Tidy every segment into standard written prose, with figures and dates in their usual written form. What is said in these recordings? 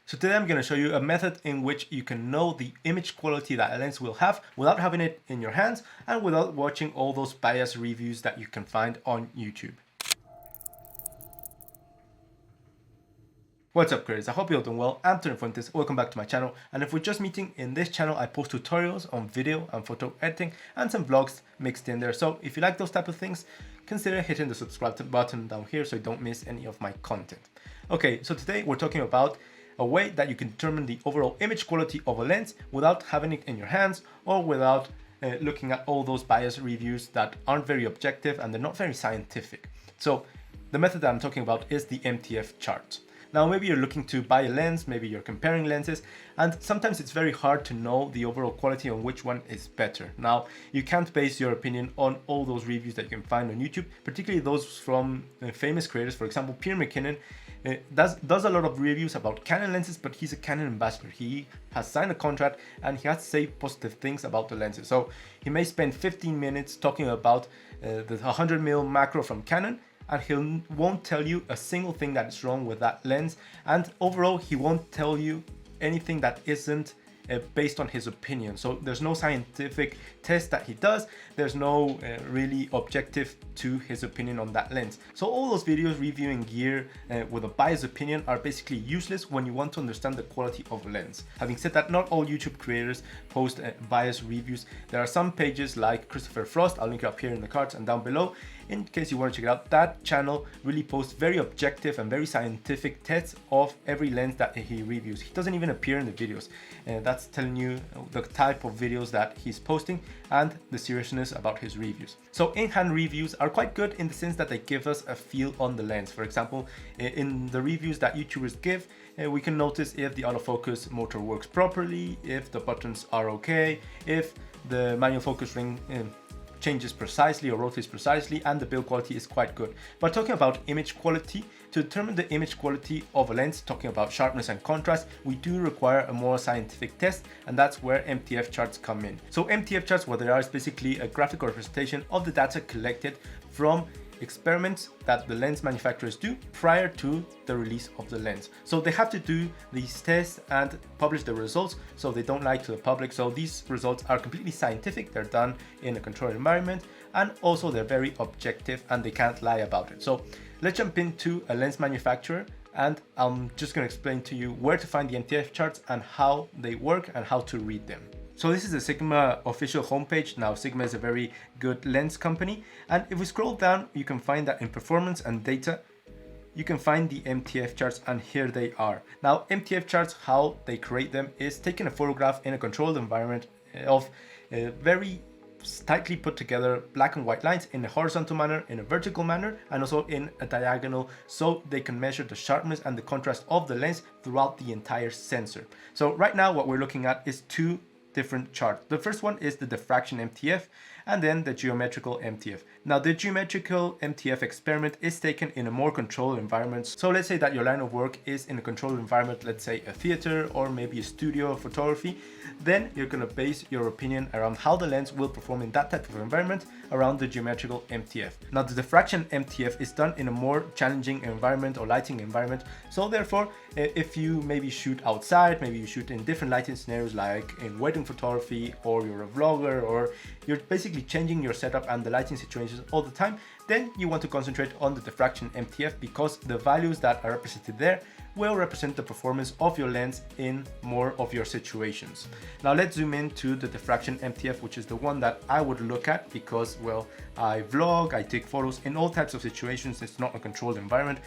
So today I'm going to show you a method in which you can know the image quality that a lens will have without having it in your hands and without watching all those biased reviews that you can find on YouTube. What's up creators, I hope you're doing well. I'm Fuentes, welcome back to my channel, and if we're just meeting, in this channel I post tutorials on video and photo editing and some vlogs mixed in there. So if you like those type of things, consider hitting the subscribe button down here so you don't miss any of my content. Okay, so today we're talking about a way that you can determine the overall image quality of a lens without having it in your hands or without looking at all those biased reviews that aren't very objective and they're not very scientific. So the method that I'm talking about is the MTF chart. Now maybe you're looking to buy a lens, maybe you're comparing lenses, and sometimes it's very hard to know the overall quality on which one is better. Now you can't base your opinion on all those reviews that you can find on YouTube, particularly those from famous creators. For example, Peter McKinnon does a lot of reviews about Canon lenses, but he's a Canon ambassador. He has signed a contract and he has to say positive things about the lenses. So he may spend 15 minutes talking about the 100mm macro from Canon, and he won't tell you a single thing that is wrong with that lens, and overall he won't tell you anything that isn't based on his opinion. So there's no scientific test that he does, there's no really objective to his opinion on that lens. So all those videos reviewing gear with a biased opinion are basically useless when you want to understand the quality of a lens. Having said that, not all YouTube creators post biased reviews. There are some pages like Christopher Frost, I'll link it up here in the cards and down below, in case you want to check it out. That channel really posts very objective and very scientific tests of every lens that he reviews. He doesn't even appear in the videos. That's telling you the type of videos that he's posting and the seriousness about his reviews. So in-hand reviews are quite good in the sense that they give us a feel on the lens. For example, in the reviews that YouTubers give, we can notice if the autofocus motor works properly, if the buttons are okay, if the manual focus ring changes precisely or rotates precisely, and the build quality is quite good. But talking about image quality, to determine the image quality of a lens, talking about sharpness and contrast, we do require a more scientific test, and that's where MTF charts come in. So MTF charts, what they are, is basically a graphical representation of the data collected from experiments that the lens manufacturers do prior to the release of the lens. So they have to do these tests and publish the results so they don't lie to the public. So these results are completely scientific, they're done in a controlled environment, and also they're very objective and they can't lie about it. So let's jump into a lens manufacturer, and I'm just going to explain to you where to find the MTF charts and how they work and how to read them. So this is the Sigma official homepage. Now Sigma is a very good lens company, and if we scroll down, you can find that in performance and data, you can find the MTF charts, and here they are. Now MTF charts, how they create them is taking a photograph in a controlled environment of very tightly put together black and white lines in a horizontal manner, in a vertical manner, and also in a diagonal, so they can measure the sharpness and the contrast of the lens throughout the entire sensor. So right now what we're looking at is two different charts. The first one is the diffraction MTF and then the geometrical MTF. Now the geometrical MTF experiment is taken in a more controlled environment. So let's say that your line of work is in a controlled environment, let's say a theater or maybe a studio of photography, then you're going to base your opinion around how the lens will perform in that type of environment around the geometrical MTF. Now the diffraction MTF is done in a more challenging environment or lighting environment. So therefore, if you maybe shoot outside, maybe you shoot in different lighting scenarios like in wedding photography, or you're a vlogger, or you're basically changing your setup and the lighting situations all the time, then you want to concentrate on the diffraction MTF because the values that are represented there will represent the performance of your lens in more of your situations. Now let's zoom into the diffraction MTF, which is the one that I would look at because, well, I vlog, I take photos in all types of situations. It's not a controlled environment,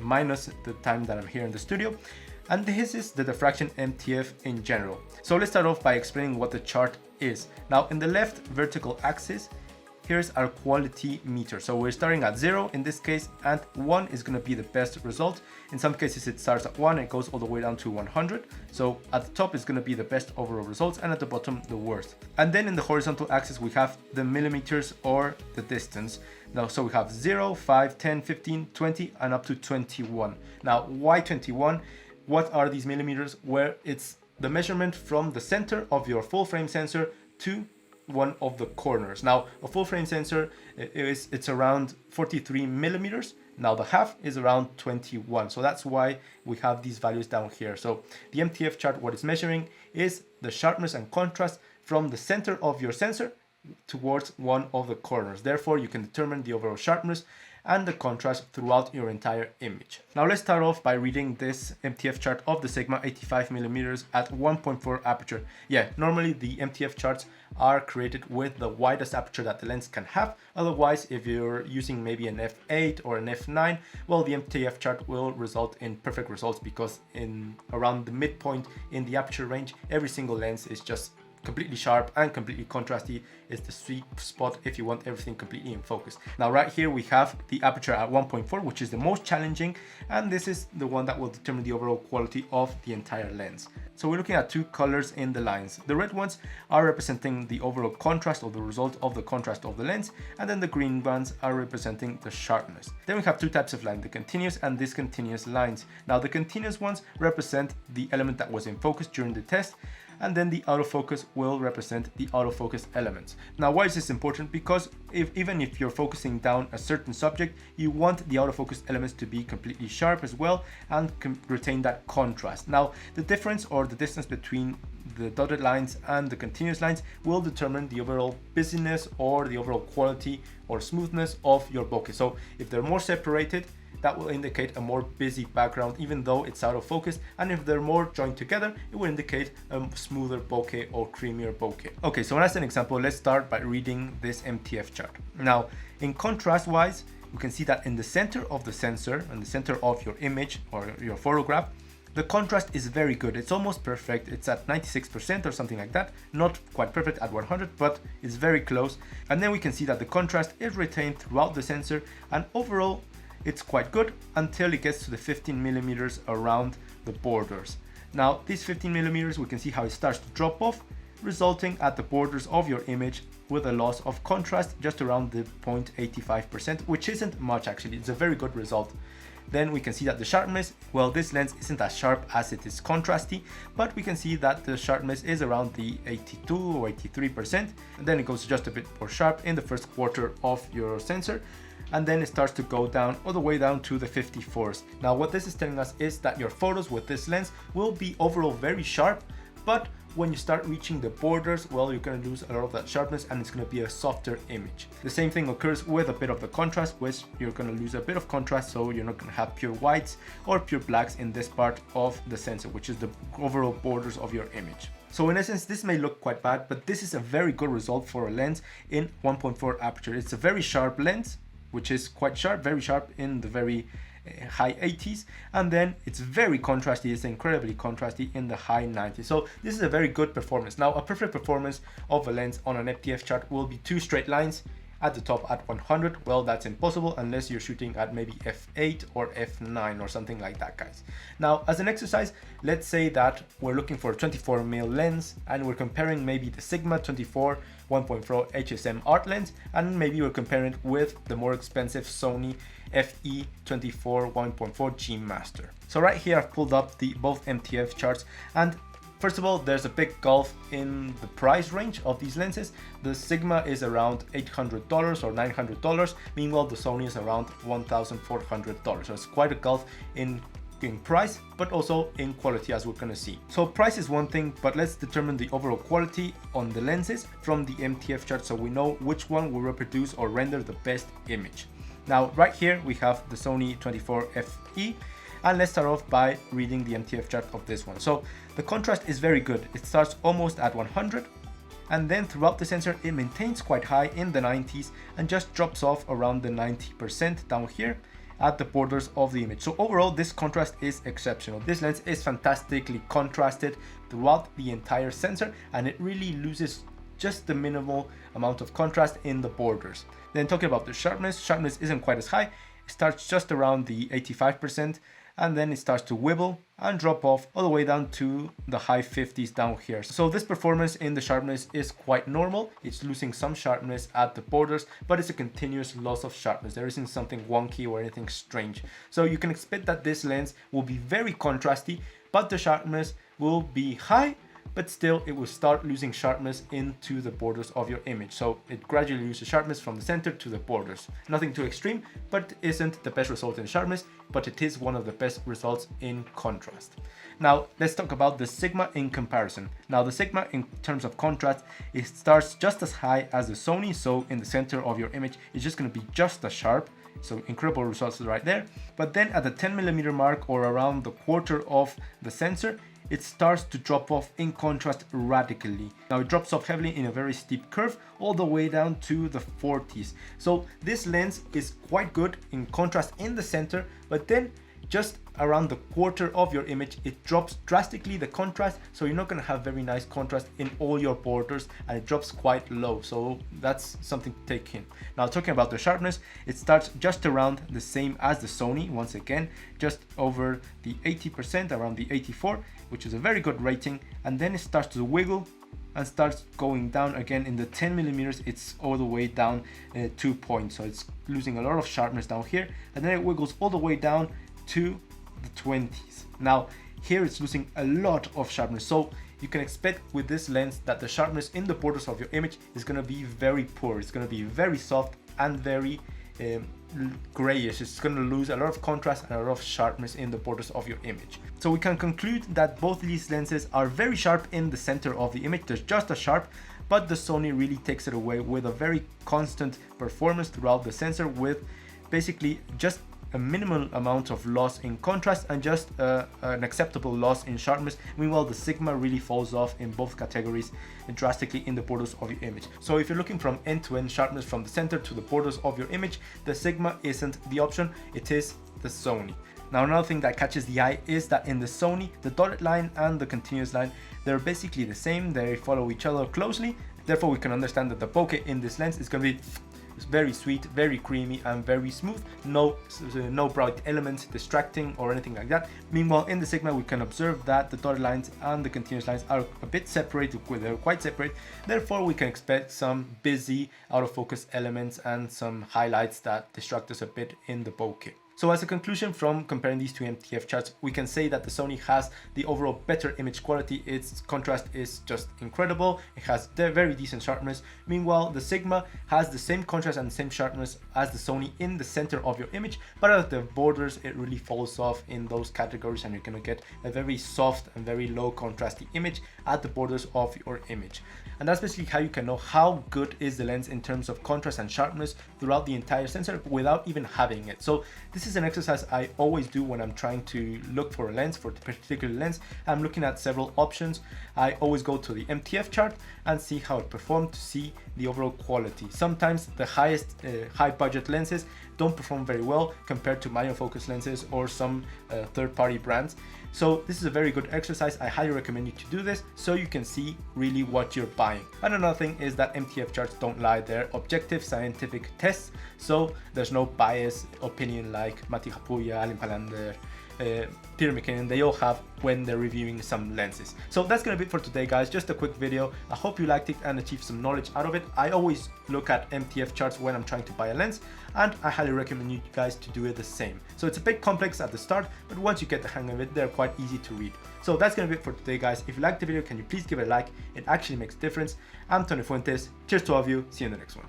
minus the time that I'm here in the studio. And this is the diffraction MTF in general. So let's start off by explaining what the chart is. Now in the left vertical axis, here's our quality meter. So we're starting at 0 in this case, and 1 is going to be the best result. In some cases it starts at 1 and it goes all the way down to 100. So at the top is going to be the best overall results, and at the bottom the worst. And then in the horizontal axis we have the millimeters or the distance. Now so we have 0, 5, 10, 15, 20 and up to 21. Now why 21? What are these millimeters? Where it's the measurement from the center of your full frame sensor to one of the corners. Now a full frame sensor it's around 43 millimeters, Now the half is around 21. So that's why we have these values down here. So the MTF chart, what it's measuring is the sharpness and contrast from the center of your sensor towards one of the corners. Therefore, you can determine the overall sharpness and the contrast throughout your entire image. Now let's start off by reading this MTF chart of the Sigma 85mm at 1.4 aperture. Yeah, normally the MTF charts are created with the widest aperture that the lens can have. Otherwise, if you're using maybe an f8 or an f9, well, the MTF chart will result in perfect results, because in around the midpoint in the aperture range, every single lens is just completely sharp and completely contrasty. Is the sweet spot if you want everything completely in focus. Now right here we have the aperture at 1.4, which is the most challenging, and this is the one that will determine the overall quality of the entire lens. So we're looking at two colors in the lines. The red ones are representing the overall contrast, or the result of the contrast of the lens, and then the green ones are representing the sharpness. Then we have two types of line, the continuous and discontinuous lines. Now the continuous ones represent the element that was in focus during the test, and then the autofocus will represent the autofocus elements. Now why is this important? Because even if you're focusing down a certain subject, you want the autofocus elements to be completely sharp as well and retain that contrast. Now the difference, or the distance between the dotted lines and the continuous lines, will determine the overall busyness or the overall quality or smoothness of your bokeh. So if they're more separated, that will indicate a more busy background, even though it's out of focus. And if they're more joined together, it will indicate a smoother bokeh or creamier bokeh. Okay, so as an example, let's start by reading this MTF chart. Now, in contrast wise, we can see that in the center of the sensor, and the center of your image or your photograph, the contrast is very good. It's almost perfect. It's at 96% or something like that. Not quite perfect at 100, but it's very close. And then we can see that the contrast is retained throughout the sensor, and overall, it's quite good until it gets to the 15mm around the borders. Now these 15mm, we can see how it starts to drop off, resulting at the borders of your image with a loss of contrast just around the 0.85%, which isn't much actually. It's a very good result. Then we can see that the sharpness, well, this lens isn't as sharp as it is contrasty, but we can see that the sharpness is around the 82 or 83%. And then it goes just a bit more sharp in the first quarter of your sensor, and then it starts to go down all the way down to the 54s. Now what this is telling us is that your photos with this lens will be overall very sharp, but when you start reaching the borders, well, you're going to lose a lot of that sharpness, and it's going to be a softer image. The same thing occurs with a bit of the contrast, which you're going to lose a bit of contrast, so you're not going to have pure whites or pure blacks in this part of the sensor, which is the overall borders of your image. So in essence, this may look quite bad, but this is a very good result for a lens in 1.4 aperture. It's a very sharp lens, which is quite sharp, very sharp in the very high 80s, and then it's very contrasty, it's incredibly contrasty in the high 90s. So this is a very good performance. Now a perfect performance of a lens on an MTF chart will be two straight lines at the top at 100. Well, that's impossible unless you're shooting at maybe f8 or f9 or something like that, guys. Now as an exercise, let's say that we're looking for a 24mm lens, and we're comparing maybe the Sigma 24 1.4 HSM art lens, and maybe we're comparing it with the more expensive Sony FE24 1.4 G Master. So right here I've pulled up both MTF charts, and first of all, there's a big gulf in the price range of these lenses. The Sigma is around $800 or $900. Meanwhile, the Sony is around $1,400. So it's quite a gulf in price, but also in quality, as we're going to see. So price is one thing, but let's determine the overall quality on the lenses from the MTF chart, so we know which one will reproduce or render the best image. Now right here we have the Sony 24 FE, and let's start off by reading the MTF chart of this one. So the contrast is very good. It starts almost at 100, and then throughout the sensor it maintains quite high in the 90s and just drops off around the 90% down here at the borders of the image. So overall, this contrast is exceptional. This lens is fantastically contrasted throughout the entire sensor, and it really loses just the minimal amount of contrast in the borders. Then talking about the sharpness isn't quite as high. It starts just around the 85%, and then it starts to wibble and drop off all the way down to the high 50s down here. So this performance in the sharpness is quite normal. It's losing some sharpness at the borders, but it's a continuous loss of sharpness. There isn't something wonky or anything strange. So you can expect that this lens will be very contrasty, but the sharpness will be high, but still it will start losing sharpness into the borders of your image. So it gradually loses sharpness from the center to the borders. Nothing too extreme, but isn't the best result in sharpness, but it is one of the best results in contrast. Now let's talk about the Sigma in comparison. Now the Sigma in terms of contrast, it starts just as high as the Sony, so in the center of your image it's just going to be just as sharp. So incredible results right there. But then at the 10mm mark, or around the quarter of the sensor, it starts to drop off in contrast radically. Now it drops off heavily in a very steep curve all the way down to the 40s. So this lens is quite good in contrast in the center, but then just around the quarter of your image it drops drastically the contrast, so you're not going to have very nice contrast in all your borders, and it drops quite low. So that's something to take in. Now talking about the sharpness, it starts just around the same as the Sony, once again just over the 80%, around the 84, which is a very good rating, and then it starts to wiggle and starts going down again. In the 10mm it's all the way down 2 points, so it's losing a lot of sharpness down here, and then it wiggles all the way down to the 20s. Now here it's losing a lot of sharpness, so you can expect with this lens that the sharpness in the borders of your image is going to be very poor. It's going to be very soft and very grayish. It's going to lose a lot of contrast and a lot of sharpness in the borders of your image. So we can conclude that both these lenses are very sharp in the center of the image. They're just as sharp, but the Sony really takes it away with a very constant performance throughout the sensor, with basically just a minimal amount of loss in contrast and just an acceptable loss in sharpness. Meanwhile, the Sigma really falls off in both categories drastically in the borders of your image. So if you're looking from end-to-end sharpness from the center to the borders of your image, the Sigma isn't the option, it is the Sony. Now another thing that catches the eye is that in the Sony, the dotted line and the continuous line, they're basically the same, they follow each other closely. Therefore we can understand that the bokeh in this lens is going to be very sweet, very creamy and very smooth. No bright elements distracting or anything like that. Meanwhile in the Sigma we can observe that the dotted lines and the continuous lines are a bit separated, they're quite separate. Therefore we can expect some busy out of focus elements and some highlights that distract us a bit in the bokeh. So as a conclusion from comparing these two MTF charts, we can say that the Sony has the overall better image quality. Its contrast is just incredible. It has very decent sharpness. Meanwhile, the Sigma has the same contrast and the same sharpness as the Sony in the center of your image, but at the borders, it really falls off in those categories, and you're gonna get a very soft and very low contrasty image at the borders of your image. And that's basically how you can know how good is the lens in terms of contrast and sharpness throughout the entire sensor without even having it. So this is an exercise I always do when I'm trying to look for a lens, for a particular lens. I'm looking at several options. I always go to the MTF chart and see how it performed to see the overall quality. Sometimes the highest high budget lenses don't perform very well compared to minor focus lenses or some third-party brands. So this is a very good exercise. I highly recommend you to do this so you can see really what you're buying. And another thing is that MTF charts don't lie, they're objective scientific tests, so there's no bias opinion like Matti Hapuya, Alin Palander, Peter McKinnon, they all have when they're reviewing some lenses. So that's gonna be it for today, guys. Just a quick video. I hope you liked it and achieved some knowledge out of it. I always look at MTF charts when I'm trying to buy a lens, and I highly recommend you guys to do it the same. So it's a bit complex at the start, but once you get the hang of it, they're quite easy to read. So that's gonna be it for today, guys. If you liked the video, can you please give it a like? It actually makes a difference. I'm Tony Fuentes. Cheers to all of you. See you in the next one.